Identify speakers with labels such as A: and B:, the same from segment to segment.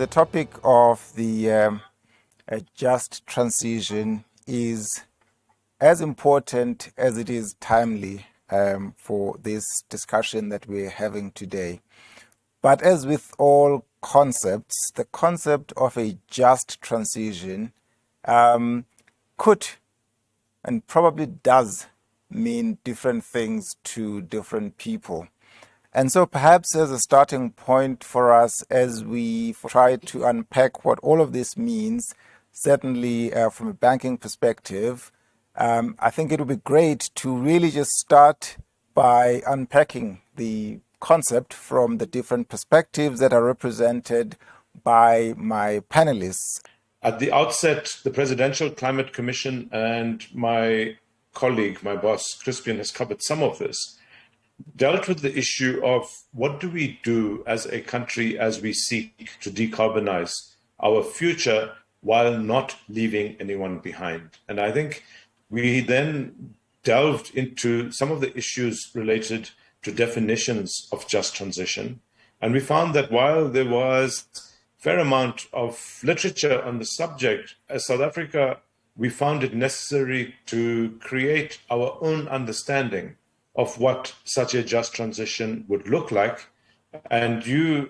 A: the topic of the a just transition is as important as it is timely for this discussion that we're having today. But as with all concepts, the concept of a just transition could and probably does mean different things to different people. And so perhaps as a starting point for us as we try to unpack what all of this means, certainly from a banking perspective, I think it would be great to really just start by unpacking the concept from the different perspectives that are represented by my panelists.
B: At the outset, the Presidential Climate Commission and my colleague, my boss, Crispian, has covered some of this, dealt with the issue of what do we do as a country as we seek to decarbonize our future while not leaving anyone behind. And I think we then delved into some of the issues related to definitions of just transition. And we found that while there was a fair amount of literature on the subject, as South Africa, we found it necessary to create our own understanding of what such a just transition would look like. And you,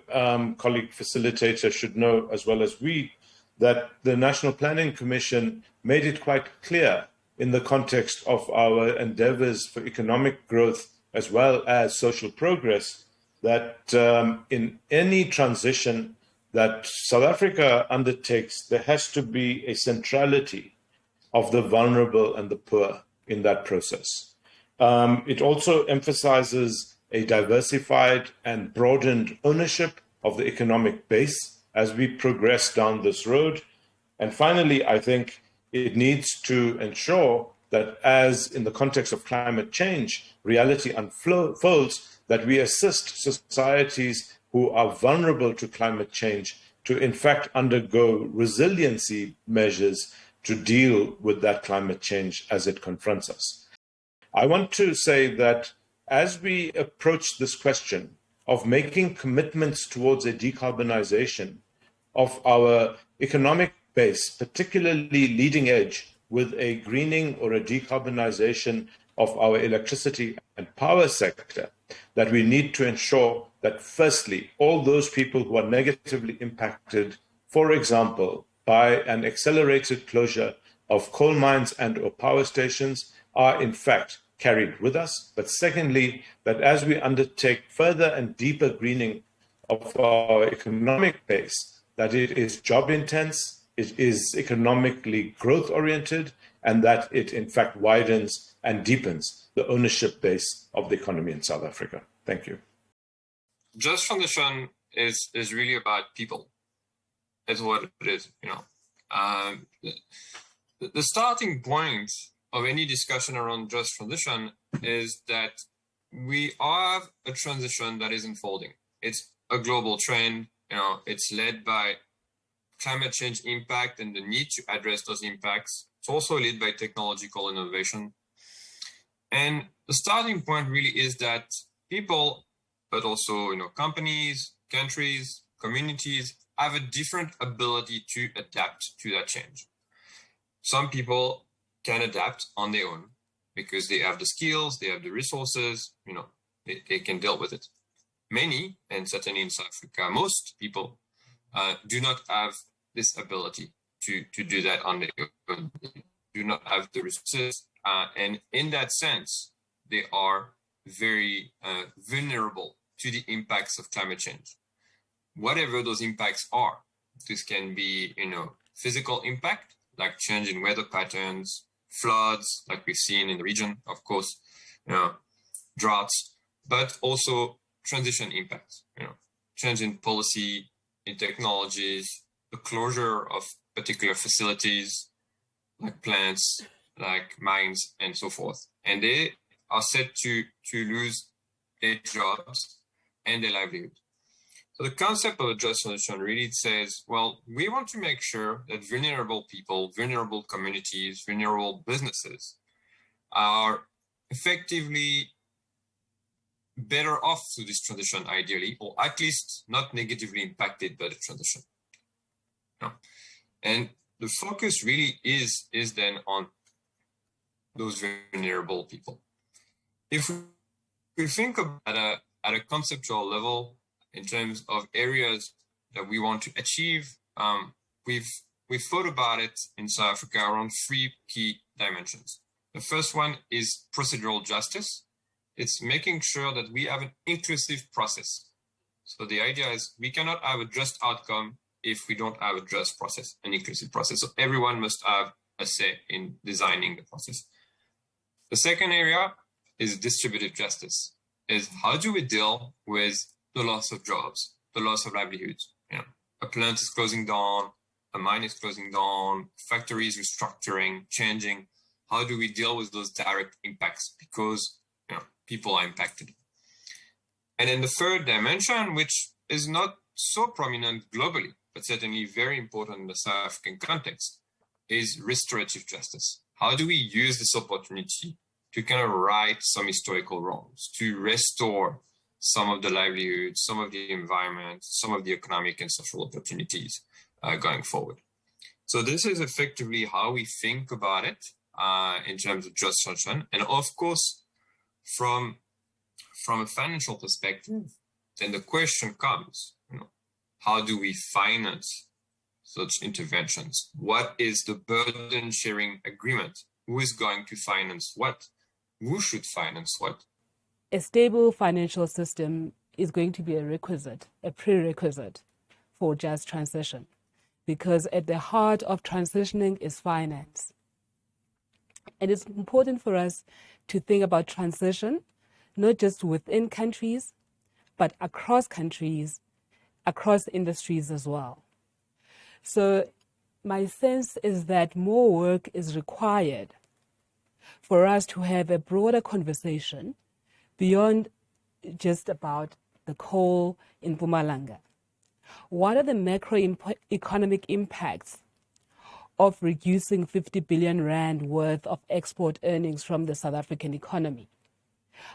B: colleague facilitator, should know as well as we that the National Planning Commission made it quite clear in the context of our endeavors for economic growth as well as social progress that in any transition that South Africa undertakes, there has to be a centrality of the vulnerable and the poor in that process. It also emphasizes a diversified and broadened ownership of the economic base as we progress down this road. And finally, I think it needs to ensure that as in the context of climate change, reality unfolds, that we assist societies who are vulnerable to climate change to in fact undergo resiliency measures to deal with that climate change as it confronts us. I want to say that as we approach this question of making commitments towards a decarbonization of our economic base, particularly leading edge with a greening or a decarbonization of our electricity and power sector, that we need to ensure that firstly, all those people who are negatively impacted, for example, by an accelerated closure of coal mines and or power stations are in fact carried with us. But secondly, that as we undertake further and deeper greening of our economic base, that it is job intense, it is economically growth oriented, and that it in fact widens and deepens the ownership base of the economy in South Africa. Thank you.
C: Just transition is really about people. It's what it is, The starting point of any discussion around just transition is that we have a transition that is unfolding. It's a global trend, it's led by climate change impact and the need to address those impacts. It's also led by technological innovation. And the starting point really is that people, but also companies, countries, communities have a different ability to adapt to that change. Some people can adapt on their own because they have the skills, they have the resources, they can deal with it. Many, and certainly in South Africa, most people do not have this ability to do that on their own, do not have the resources. And in that sense, they are very vulnerable to the impacts of climate change. Whatever those impacts are, this can be, physical impact, like change in weather patterns, floods, like we've seen in the region, of course, droughts, but also transition impacts, change in policy, in technologies, the closure of particular facilities, like plants, like mines, and so forth. And they are set to lose their jobs and their livelihood. So the concept of a just transition really says, well, we want to make sure that vulnerable people, vulnerable communities, vulnerable businesses are effectively better off through this transition, ideally, or at least not negatively impacted by the transition. And the focus really is then on those vulnerable people. If we think about at a conceptual level in terms of areas that we want to achieve, we've thought about it in South Africa around 3 key dimensions. The first one is procedural justice. It's making sure that we have an inclusive process. So the idea is we cannot have a just outcome if we don't have a just process, an inclusive process. So everyone must have a say in designing the process. The second area is distributive justice, is how do we deal with the loss of jobs, the loss of livelihoods? A plant is closing down, a mine is closing down, factories restructuring, changing. How do we deal with those direct impacts? Because people are impacted. And then the third dimension, which is not so prominent globally, but certainly very important in the South African context, is restorative justice. How do we use this opportunity to kind of right some historical wrongs, to restore some of the livelihoods, some of the environment, some of the economic and social opportunities going forward? So this is effectively how we think about it in terms of just transition. And of course, from a financial perspective, then the question comes, how do we finance such interventions? What is the burden sharing agreement? Who is going to finance what? Who should finance what?
D: A stable financial system is going to be a prerequisite for just transition, because at the heart of transitioning is finance. And it's important for us to think about transition, not just within countries, but across countries, across industries as well. So my sense is that more work is required for us to have a broader conversation beyond just about the coal in Mpumalanga. What are the macroeconomic impacts of reducing 50 billion rand worth of export earnings from the South African economy?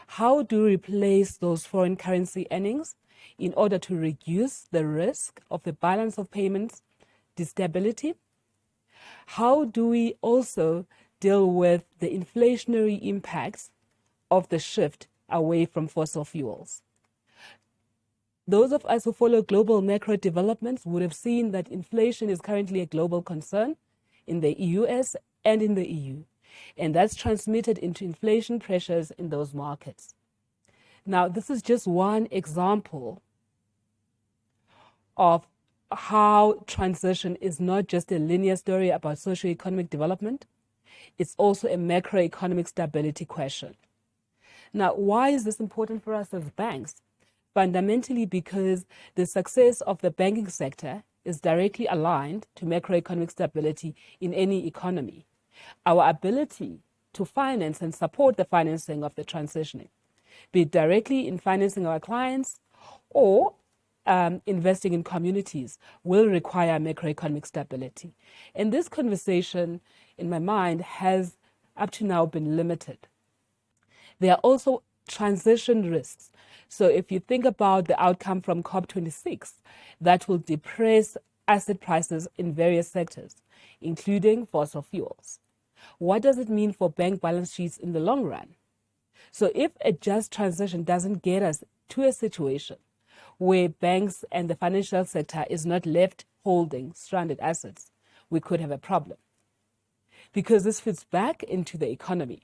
D: How do we replace those foreign currency earnings in order to reduce the risk of the balance of payments instability? How do we also deal with the inflationary impacts of the shift away from fossil fuels? Those of us who follow global macro developments would have seen that inflation is currently a global concern in the US and in the EU, and that's transmitted into inflation pressures in those markets. Now, this is just one example of how transition is not just a linear story about socioeconomic development, it's also a macroeconomic stability question. Now, why is this important for us as banks? Fundamentally because the success of the banking sector is directly aligned to macroeconomic stability in any economy. Our ability to finance and support the financing of the transitioning, be it directly in financing our clients or investing in communities, will require macroeconomic stability. And this conversation, in my mind, has up to now been limited. There are also transition risks. So if you think about the outcome from COP26, that will depress asset prices in various sectors, including fossil fuels. What does it mean for bank balance sheets in the long run? So if a just transition doesn't get us to a situation where banks and the financial sector is not left holding stranded assets, we could have a problem. Because this fits back into the economy.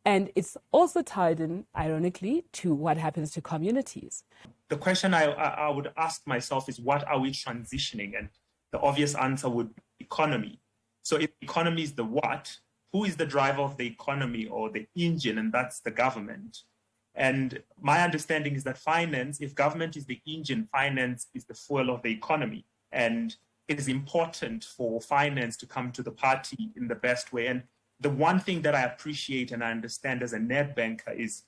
D: And it's also tied in, ironically, to what happens to communities.
E: The question I would ask myself is, what are we transitioning? And the obvious answer would be economy. So if economy is the what, who is the driver of the economy or the engine? And that's the government. And my understanding is that finance, if government is the engine, finance is the fuel of the economy. And it is important for finance to come to the party in the best way. And the one thing that I appreciate and I understand as a net banker is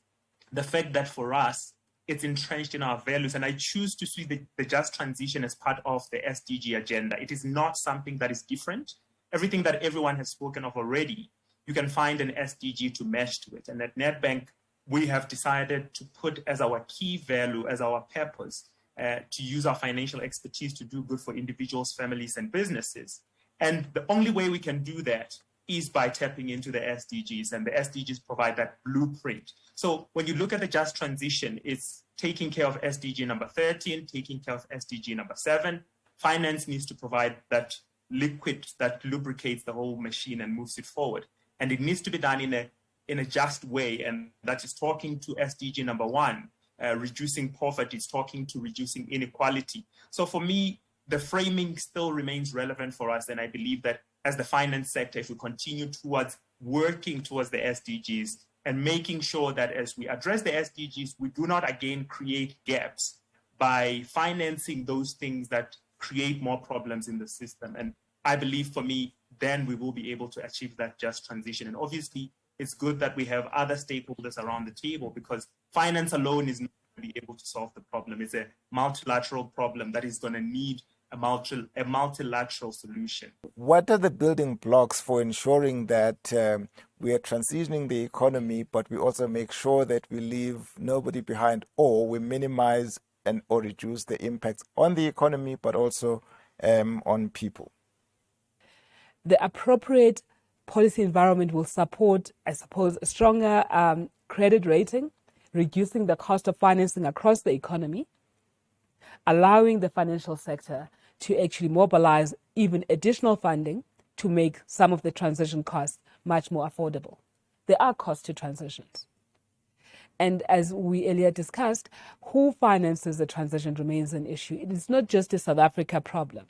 E: the fact that for us, it's entrenched in our values. And I choose to see the just transition as part of the SDG agenda. It is not something that is different. Everything that everyone has spoken of already, you can find an SDG to match to it. And at Nedbank, we have decided to put as our key value, as our purpose, to use our financial expertise to do good for individuals, families, and businesses. And the only way we can do that is by tapping into the SDGs, and the SDGs provide that blueprint. So when you look at the just transition, it's taking care of SDG number 13, taking care of SDG number 7. Finance needs to provide that liquid that lubricates the whole machine and moves it forward. And it needs to be done in a just way, and that is talking to SDG number 1, reducing poverty, is talking to reducing inequality. So for me, the framing still remains relevant for us, and I believe that as the finance sector, if we continue towards working towards the SDGs and making sure that as we address the SDGs, we do not again create gaps by financing those things that create more problems in the system. And I believe for me, then we will be able to achieve that just transition. And obviously, it's good that we have other stakeholders around the table, because finance alone is not going to be able to solve the problem. It's a multilateral problem that is going to need a multilateral solution.
A: What are the building blocks for ensuring that we are transitioning the economy, but we also make sure that we leave nobody behind, or we minimize or reduce the impacts on the economy, but also on people?
D: The appropriate policy environment will support, I suppose, a stronger credit rating, reducing the cost of financing across the economy, allowing the financial sector to actually mobilize even additional funding to make some of the transition costs much more affordable. There are costs to transitions. And as we earlier discussed, who finances the transition remains an issue. It is not just a South Africa problem.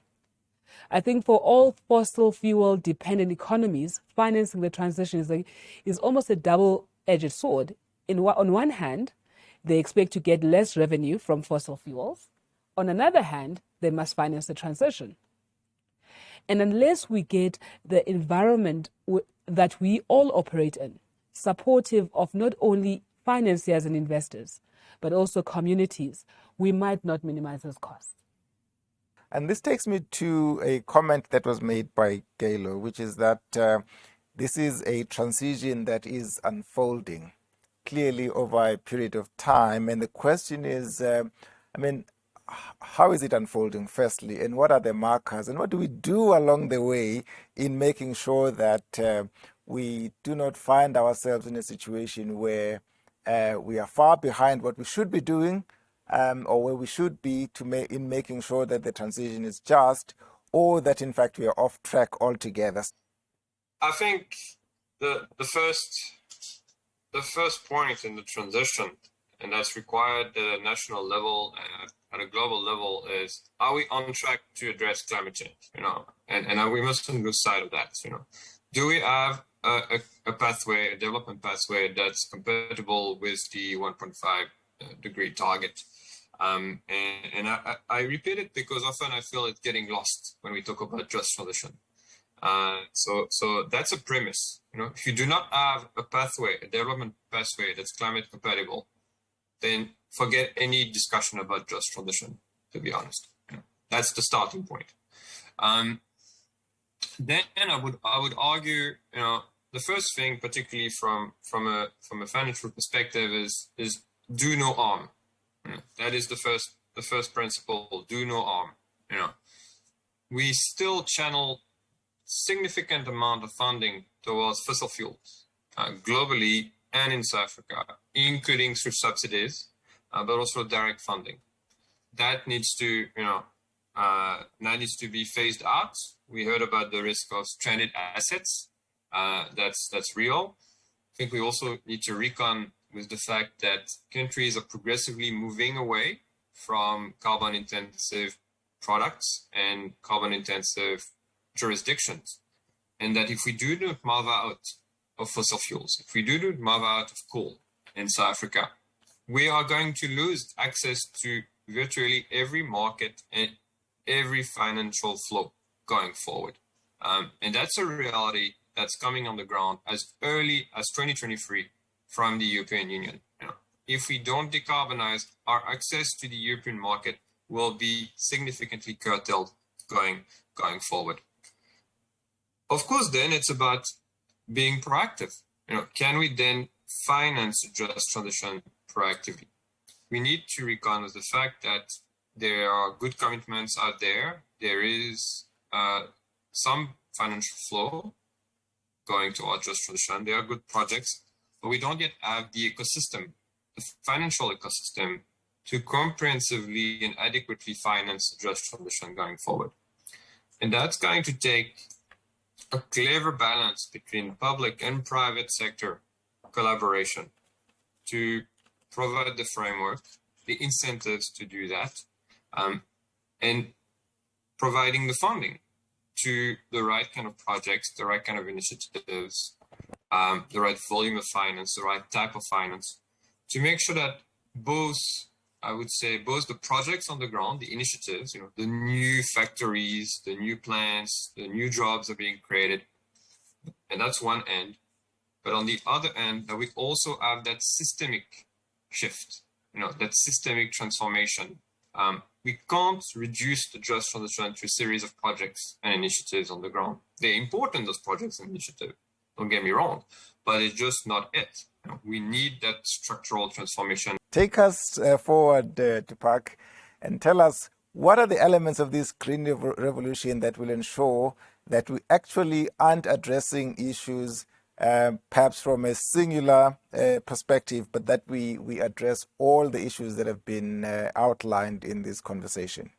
D: I think for all fossil fuel dependent economies, financing the transition is almost a double-edged sword. On one hand, they expect to get less revenue from fossil fuels. On another hand, they must finance the transition. And unless we get the environment that we all operate in, supportive of not only financiers and investors, but also communities, we might not minimize those costs.
A: And this takes me to a comment that was made by Gaylor, which is that this is a transition that is unfolding clearly over a period of time. And the question is, how is it unfolding, firstly, and what are the markers, and what do we do along the way in making sure that we do not find ourselves in a situation where we are far behind what we should be doing, or where we should be in making sure that the transition is just, or that in fact we are off track altogether?
C: I think the first point in the transition, and that's required at a national level and at a global level, is, are we on track to address climate change? And we mustn't lose sight of that. Do we have a pathway, a development pathway that's compatible with the 1.5 degree target? And I repeat it because often I feel it's getting lost when we talk about just transition. So that's a premise. If you do not have a pathway, a development pathway that's climate compatible, then forget any discussion about just transition, to be honest. That's the starting point. Then I would argue, the first thing, particularly from a financial perspective, is do no harm. That is the first principle. Do no harm. We still channel significant amount of funding towards fossil fuels globally and in South Africa, including through subsidies, but also direct funding. That needs to be phased out. We heard about the risk of stranded assets. That's real. I think we also need to reckon with the fact that countries are progressively moving away from carbon-intensive products and carbon-intensive jurisdictions. And that if we do not move out of fossil fuels, if we do not move out of coal in South Africa, we are going to lose access to virtually every market and every financial flow going forward. And that's a reality that's coming on the ground as early as 2023 from the European Union. If we don't decarbonize, our access to the European market will be significantly curtailed going forward. Of course, then it's about being proactive. Can we then finance just transition proactively? We need to reckon with the fact that there are good commitments out there. There is some financial flow going towards just transition. There are good projects, but we don't yet have the ecosystem, the financial ecosystem, to comprehensively and adequately finance just transition going forward. And that's going to take a clever balance between public and private sector collaboration to provide the framework, the incentives to do that, and providing the funding to the right kind of projects, the right kind of initiatives, the right volume of finance, the right type of finance, to make sure that both, I would say, both the projects on the ground, the initiatives, the new factories, the new plants, the new jobs are being created, and that's one end. But on the other end, that we also have that systemic shift, that systemic transformation. We can't reduce the just transition to a series of projects and initiatives on the ground. They're important, those projects and initiatives, don't get me wrong, but it's just not it. We need that structural transformation.
A: Take us forward, Dipak, and tell us what are the elements of this green revolution that will ensure that we actually aren't addressing issues perhaps from a singular perspective, but that we address all the issues that have been outlined in this conversation.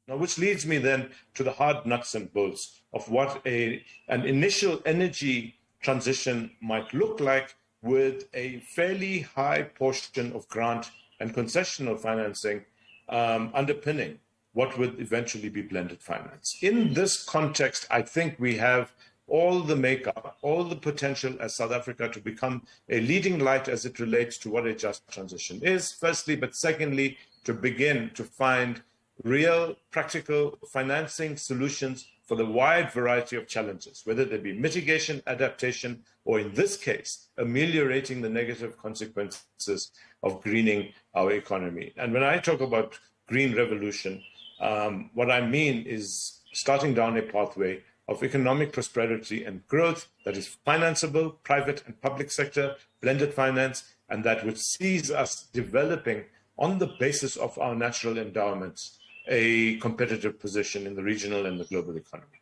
B: Now, which leads me then to the hard nuts and bolts of what an initial energy transition might look like, with a fairly high portion of grant and concessional financing underpinning what would eventually be blended finance. In this context, I think we have all the makeup, all the potential as South Africa to become a leading light as it relates to what a just transition is, firstly, but secondly, to begin to find real practical financing solutions for the wide variety of challenges, whether they be mitigation, adaptation, or in this case, ameliorating the negative consequences of greening our economy. And when I talk about green revolution, what I mean is starting down a pathway of economic prosperity and growth that is financeable, private and public sector, blended finance, and that which sees us developing on the basis of our natural endowments a competitive position in the regional and the global economy.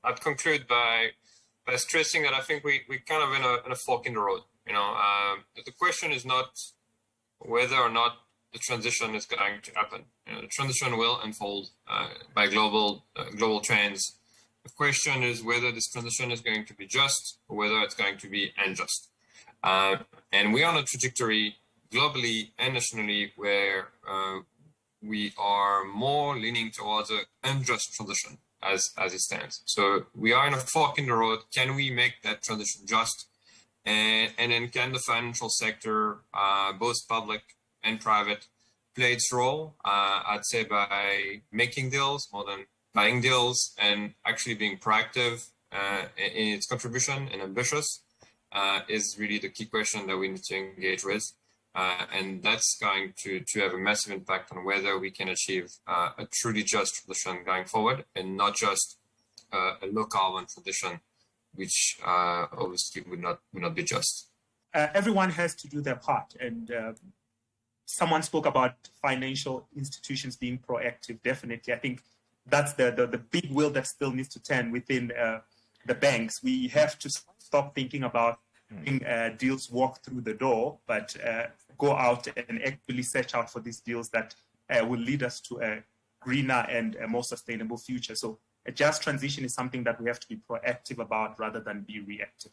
C: I'd conclude by stressing that I think we kind of in a fork in the road. The question is not whether or not the transition is going to happen. The transition will unfold by global trends. The question is whether this transition is going to be just or whether it's going to be unjust. And we are on a trajectory globally and nationally where we are more leaning towards an unjust transition as it stands. So we are in a fork in the road. Can we make that transition just? And then can the financial sector, both public and private, play its role? I'd say by making deals more than buying deals, and actually being proactive in its contribution and ambitious is really the key question that we need to engage with. And that's going to have a massive impact on whether we can achieve a truly just transition going forward, and not just a low carbon transition, which obviously would not be just.
E: Everyone has to do their part, and someone spoke about financial institutions being proactive. Definitely, I think that's the big wheel that still needs to turn within the banks. We have to stop thinking about deals walk through the door, but go out and actually search out for these deals that will lead us to a greener and a more sustainable future. So a just transition is something that we have to be proactive about rather than be reactive.